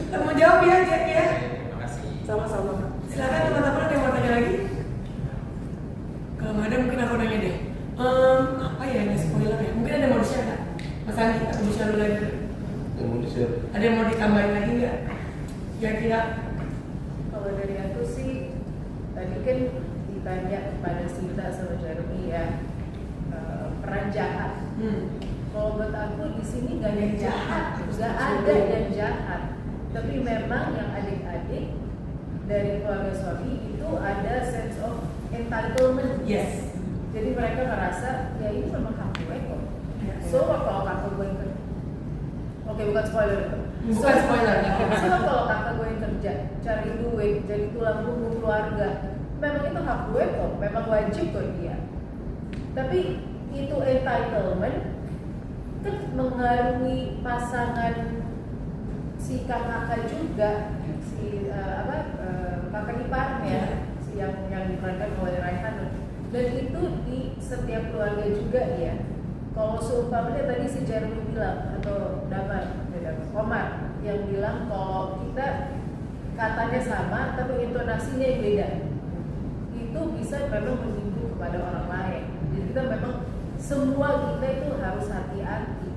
Kita mau jawab ya Jack ya. Terima kasih. Sama-sama. Silakan teman-teman ada yang mau tanya lagi. Kalau nggak ada mungkin aku nanya deh. Apa ya ini spoiler ya? Mungkin ada yang mau di-share nggak? Mas Andi, atau di-share dulu lagi? Yang mau di-share? Ada yang mau ditambahin lagi nggak? Kira-kira? Kalau dari aku sih tadi kan ditanya kepada Sita sama Jeremy ya, peran jahat. Kalau buat aku di sini nggak ada yang jahat, nggak ada yang jahat. Tapi memang yang adik-adik dari keluarga suami itu ada sense of entitlement. Yes. Jadi mereka ngerasa ya ini memang hak gue kok. So kalau kakak gue yang oke bukan spoiler itu. Bukan spoiler. So kalau kakak gue yang kerja, cari duit, jadi tulang punggung keluarga, memang itu hak gue kok, memang wajib kok dia. Tapi itu entitlement kan mengaruhi pasangan si kakak juga, si kakak iparnya, si yang diperankan oleh Raihan. Dan itu di setiap keluarga juga ya. Kalau seumpamanya tadi si Jeremy bilang atau Omar yang bilang kalau kita katanya sama tapi intonasinya yang beda, itu bisa memang menyinggung kepada orang lain. Jadi kita memang semua kita itu harus hati-hati.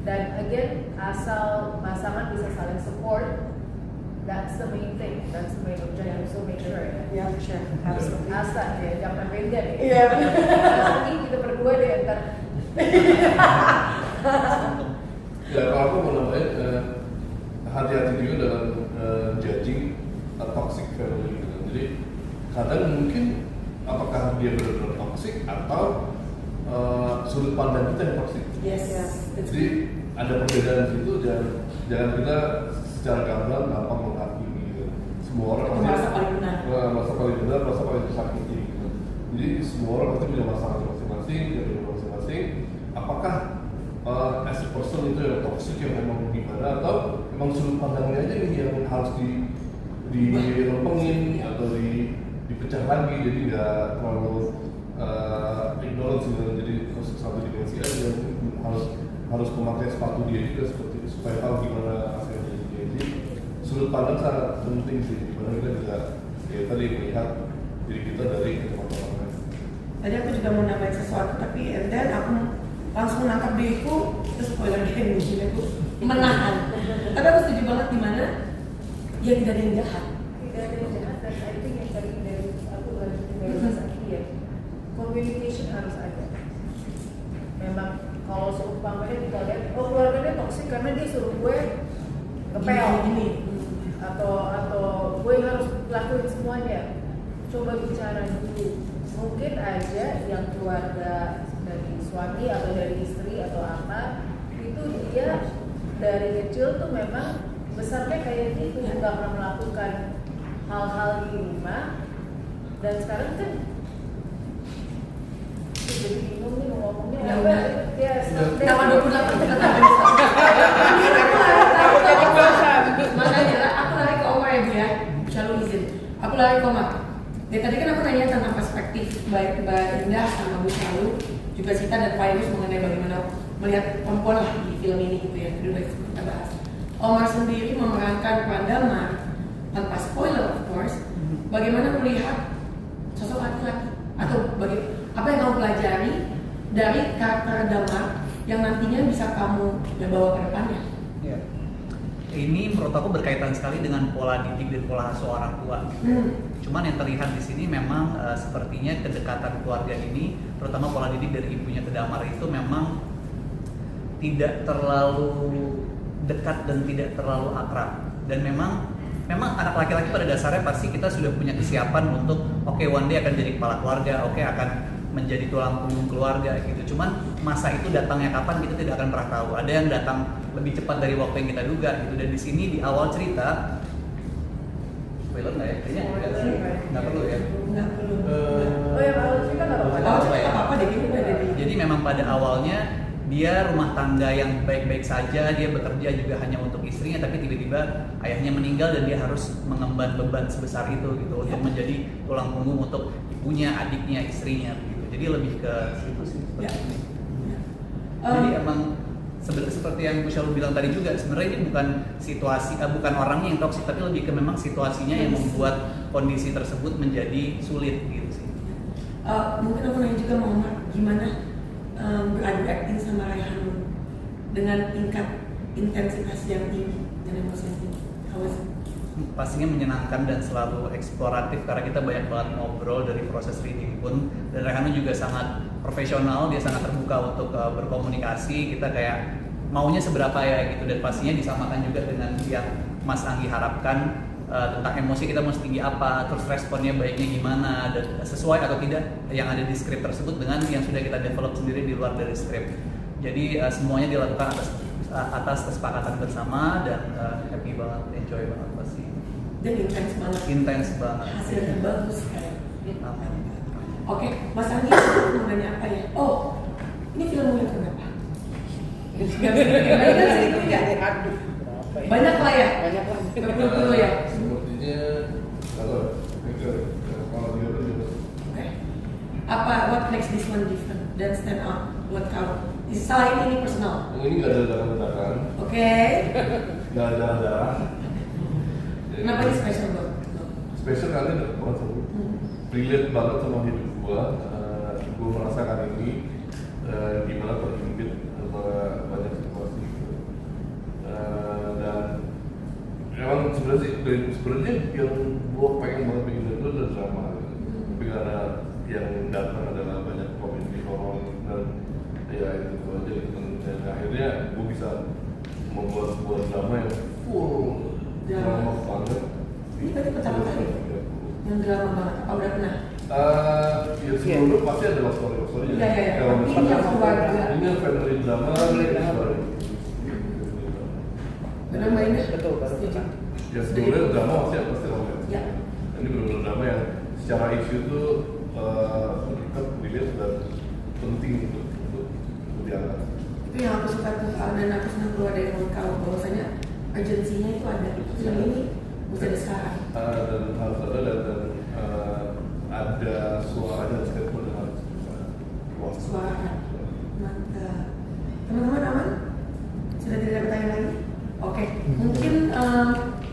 Dan again, asal pasangan bisa saling support, that's the main thing, that's the main objective. So make sure ya. Yeah, for sure. Absolutely. Asal ya, jangan beda deh. Iya. Nanti kita berdua deh ntar. Ya kalau aku mau nambahin, hati-hati juga dalam judging a toxic family gitu. Jadi kadang mungkin apakah dia benar-benar toxic atau sudut pandang kita yang toxic. Yes. Jadi ada perbedaan di situ, jangan kita secara gamblang gampang menghakimi gitu. Semua orang pasti merasa paling benar, merasa paling tersakiti gitu. Jadi semua orang pasti punya masalah masing-masing, apakah as a person itu yang toxic yang memang gimana, atau memang sudut pandangnya aja nih yang harus dilempengin atau dipecah lagi, jadi nggak terlalu ignorance gitu, jadi satu dimensi aja, harus memakai sepatu dia juga seperti supaya tahu gimana rasanya dia. Jadi sudut pandang sangat penting sih, dimana kita bisa ya tadi melihat diri kita dari kacamata orang lain. Tadi aku juga mau nambahin sesuatu, tapi then aku langsung menangkap diriku, terus spoiler game mungkin aku menahan. Tapi aku setuju banget di mana ya tidak ada yang jahat. Tidak ada yang jahat, dan I think yang tadi dari aku lanjutin dari Mas Aki ya, communication harus ada. Memang kalau seumpamanya kita lihat, oh keluarganya toksik karena dia suruh gue ngepel Gini. atau gue harus lakuin semuanya. Coba bicara dulu. Mungkin aja yang keluarga dari suami atau dari istri atau anak itu dia dari kecil tuh memang besarnya kayak gitu, nggak pernah melakukan hal-hal di rumah, dan sekarang kan jadi bingung nih mau ngomongnya apa ya. Nama 28 kita tahu. Makanya aku lari ke Omar ya, selalu izin. Aku lari ke Omar. Dari tadi kan aku nanya tentang perspektif baik Mbak Indah sama Bu Syalu, juga Sita dan Pak Yunus mengenai bagaimana melihat perempuan lah di film ini gitu ya. Dulu kita bahas. Omar sendiri memerankan peran Damar, tanpa spoiler of course, bagaimana melihat sosok laki-laki atau apa yang kamu pelajari dari karakter Damar yang nantinya bisa kamu bawa ke depannya. Ya. Ini menurut aku berkaitan sekali dengan pola didik dan pola asuh orang tua. Cuman yang terlihat di sini memang sepertinya kedekatan keluarga ini, terutama pola didik dari ibunya ke Damar itu memang tidak terlalu dekat dan tidak terlalu akrab. Dan memang anak laki-laki pada dasarnya pasti kita sudah punya kesiapan untuk one day akan jadi kepala keluarga, akan menjadi tulang punggung keluarga gitu. Cuman masa itu datangnya kapan kita tidak akan pernah tahu. Ada yang datang lebih cepat dari waktu yang kita duga gitu. Dan di sini di awal cerita, spoiler nggak ya? Kayaknya nggak perlu ya. Nggak perlu. Oh ya, awal cerita nggak apa-apa. Jadi memang pada awalnya dia rumah tangga yang baik-baik saja, dia bekerja juga hanya untuk istrinya, tapi tiba-tiba ayahnya meninggal dan dia harus mengemban beban sebesar itu gitu untuk menjadi tulang punggung untuk ibunya, adiknya, istrinya gitu. Jadi lebih ke situ sih. Jadi emang seperti yang Bu Syalu bilang tadi juga, sebenarnya ini bukan situasi, bukan orangnya yang toksik, tapi lebih ke memang situasinya yang membuat kondisi tersebut menjadi sulit gitu sih. Mungkin aku nanya juga mau gimana beradu acting sama Raihan dengan tingkat intensitas yang tinggi dan emosi yang tinggi. Pastinya menyenangkan dan selalu eksploratif karena kita banyak banget ngobrol dari proses reading pun, dan Raihan juga sangat profesional, dia sangat terbuka untuk berkomunikasi. Kita kayak maunya seberapa ya gitu, dan pastinya disamakan juga dengan yang Mas Anggi harapkan tentang emosi kita mau setinggi apa, terus responnya baiknya gimana, dan sesuai atau tidak yang ada di skrip tersebut dengan yang sudah kita develop sendiri di luar dari skrip. Jadi semuanya dilakukan atas kesepakatan bersama, dan happy banget, enjoy banget pasti. Dan intens banget. Intens banget. Hasilnya bagus kan. Amin. Oke, Mas Anggi mau nanya apa ya? Oh, ini film yang keberapa? Banyak lah ya. Betul ya. Sepertinya kalau dia juga. Oke. Apa what makes this one different dan stand out buat kamu? Selain ini personal. Yang ini nggak ada darah-darahan. Oke. Nggak ada darah. Kenapa ini spesial buat? Spesial karena udah banget sama relate banget sama hidup gua. Gua merasakan ini gimana terhimpit banyak situasi gitu. Dan memang sebenarnya yang gua pengen banget bikin itu adalah drama gitu. Tapi karena yang datang adalah banyak komedi horor dan ya itu aja gitu. Dan akhirnya gua bisa membuat sebuah drama yang full drama banget. Ini berarti pertama kali yang drama banget. Apa udah pernah? Ya sebelumnya pasti ada love story. Iya. Kalau Tapi misalkan yang keluarga. ini family drama, Benar mainnya? Betul. ya sebelumnya drama pasti romance. Ya. Ini benar-benar drama yang secara isu itu kita dilihat dan penting untuk diangkat. Itu yang aku suka tuh, dan aku senang keluar dari mulut kamu bahwasanya agensinya itu ada. Film ini mesti ada sekarang. Dan harus ada dan ada suara dan statement yang harus keluar. Suara. Mantap. Teman-teman aman? Sudah tidak ada pertanyaan lagi? Oke, mungkin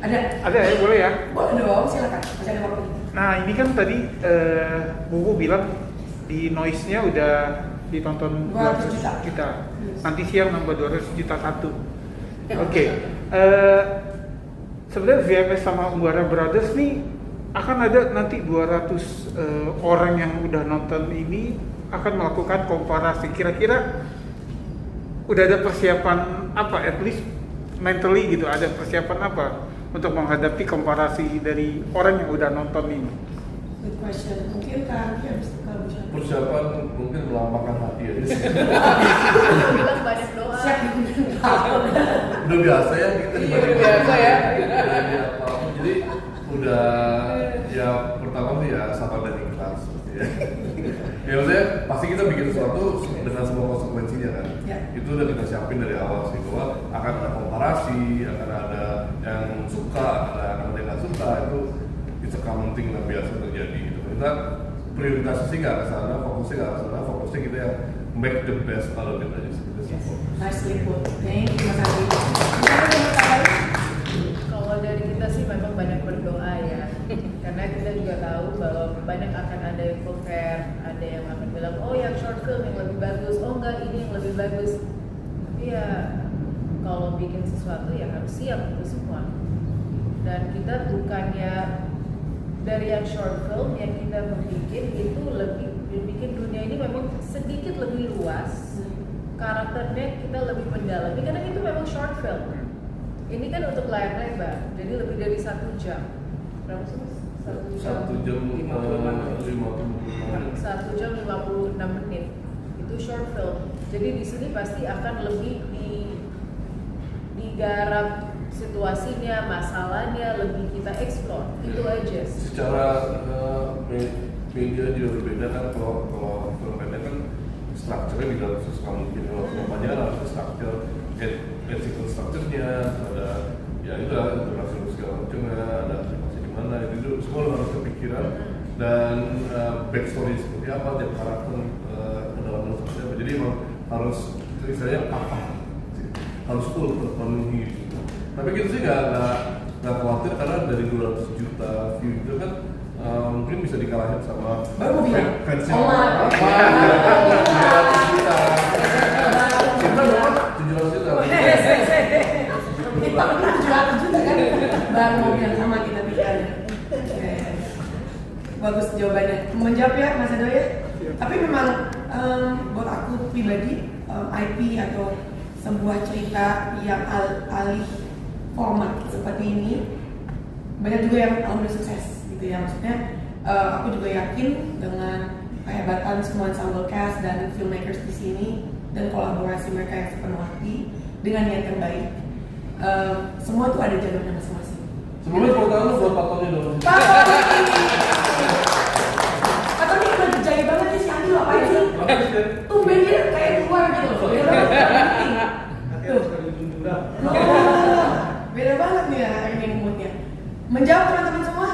ada ya, boleh ya? Boleh dong, silakan. Masih ada waktu. Nah ini kan tadi Bubu bilang di noise-nya udah ditonton 200 juta. Nanti siang nambah 200 juta satu. Oke. Sebenarnya VMS sama Umbuara Brothers nih akan ada nanti 200 orang yang udah nonton ini akan melakukan komparasi. Kira-kira udah ada persiapan apa? At least mentally gitu, ada persiapan apa untuk menghadapi komparasi dari orang yang udah nonton ini? Good question. Mungkin Kak Angki habis kalau bisa. Persiapan mungkin melambangkan hati aja sih. Bilang banyak doa. Siap Udah biasa ya kita Udah biasa ya. Jadi udah ya pertama sih ya sabar dan ikhlas ya. Ya maksudnya pasti kita bikin sesuatu dengan semua konsekuensinya kan. Ya. Itu udah kita siapin dari awal sih bahwa akan ada komparasi, akan ada yang suka, akan ada yang nggak suka, itu it's a common thing yang biasa terjadi gitu. Kita prioritasnya sih nggak ke sana, fokusnya kita yang make the best out of it aja sih. Nicely put. Thank you Mas Adi. Kita ada yang bertanya? Kalau dari kita sih memang banyak berdoa ya, karena kita juga tahu bahwa banyak akan ada yang compare, ada yang akan bilang oh yang short film yang lebih bagus, oh enggak ini yang lebih bagus. Tapi ya kalau bikin sesuatu ya harus siap itu semua. Dan kita bukannya dari yang short film yang kita membuat itu lebih bikin dunia ini memang sedikit lebih luas, karakternya kita lebih mendalami karena itu memang short film. Ini kan untuk layar lebar, jadi lebih dari 1 jam. Berapa sih mas? 1 jam 1 jam 1 jam 56 menit. Itu short film. Jadi di sini pasti akan lebih digarap situasinya, masalahnya, lebih kita explore. Itu aja. Secara media juga berbeda kan, kalau film pendek kan strukturnya di dalam sesuka mungkin, kalau film panjang kan harus struktur ethical strukturnya, ada ya itu lah interaksi segala macamnya, ada animasi di mana, itu semua harus kepikiran dan backstory seperti apa, tiap karakter kedalaman seperti apa, jadi emang harus istilahnya apa harus full terpenuhi gitu. Tapi kita sih nggak khawatir karena dari 200 juta view itu kan mungkin bisa dikalahin sama fansnya. 700 juta. Kita dapat 700 juta. Kita pernah 700 juta kan? Bang mobil sama kita bikin. Bagus jawabannya. Menjawab ya Mas Edo ya. Tapi memang buat aku pribadi IP atau sebuah cerita yang alih format seperti ini banyak juga yang alhamdulillah sukses gitu ya, maksudnya aku juga yakin dengan kehebatan semua ensemble cast dan filmmakers di sini dan kolaborasi mereka yang sepenuh hati dengan niat yang baik, semua tuh ada jalurnya masing-masing. Sebelumnya tepuk tangan lu buat Pak Tony dong. Pak Tony udah dijaya banget nih si Andi, ngapain sih? Tumben dia kayak keluar gitu. Beda banget nih ya hari ini moodnya. Menjawab teman-teman semua?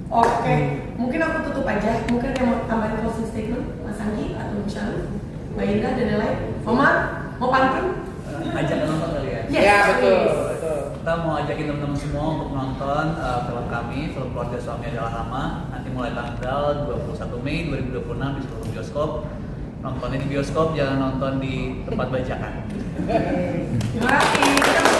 Oke, mungkin aku tutup aja. Mungkin yang mau tambahin closing statement, Mas Anggi atau Michelle, Mbak Indah dan yang lain. Omar, mau pantun? Ajak nonton kali ya? Yes. Ya betul. Kita mau ajakin teman-teman semua untuk nonton film kami, film Keluarga Suami Adalah Hama. Nanti mulai tanggal 21 Mei 2026 di seluruh bioskop. Nontonnya di bioskop, jangan nonton di tempat bajakan. Terima kasih.